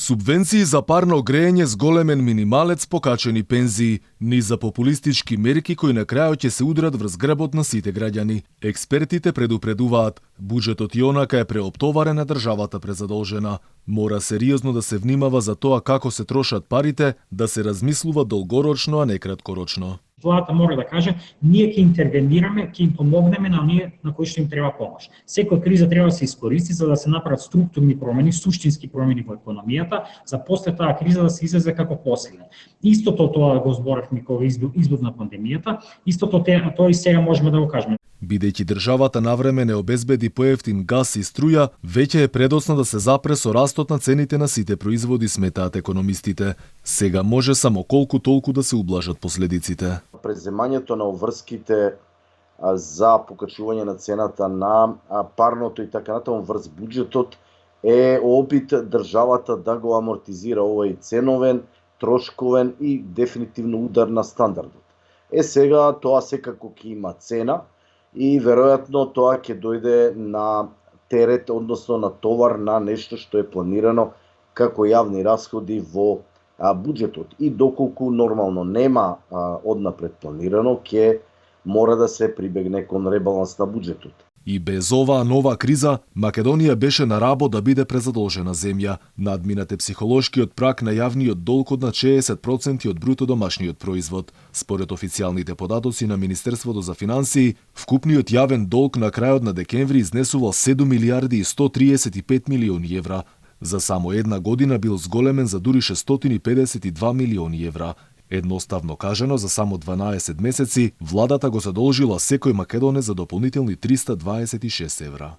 Субвенции за парно грејење с големен минималец, покачени пензии, низ за популистички мерки кои на крајот ќе се удрат врз грбот на сите граѓани. Експертите предупредуваат, буџетот и онака е преоптоварен, а државата презадолжена. Мора сериозно да се внимава за тоа како се трошат парите, да се размислува долгорочно, а не краткорочно. Владата мора да каже, ние ќе интервенираме, ќе им помогнеме на оние на кои што им треба помош. Секоја криза треба да се искористи за да се направат структурни промени, суштински промени во економијата, за после таа криза да се излезе како посилен. Истото тоа го зборевме кога избув на пандемијата, истото тоа и сега можеме да го кажеме. Бидејќи државата навреме не обезбеди поевтин газ и струја, веќе е предоцна да се запре со растот на цените на сите производи, сметаат економистите. Сега може само колку толку да се ублажат последиците. Преземањето на обврските за покачување на цената на парното и така натаму врз буџетот е опит државата да го амортизира овој ценовен, трошковен и дефинитивно удар на стандардот. Сега тоа секако ќе има цена и веројатно тоа ќе дојде на терет, односно на товар на нешто што е планирано како јавни расходи во буџетот. И доколку нормално нема однапред планирано, ќе мора да се прибегне кон ребаланс на буџетот. И без оваа нова криза, Македонија беше на рабо да биде презадолжена земја. Надминате психолошкиот праг на јавниот долг од на 60% од бруто домашниот производ. Според официјалните податоци на Министерството за финансии, вкупниот јавен долг на крајот на декември изнесувал 7 милиарди и 135 милиони евра. За само една година бил зголемен за дури 652 милиони евра. Едноставно кажано, за само 12 месеци, владата го задолжила секој македонец за дополнителни 326 евра.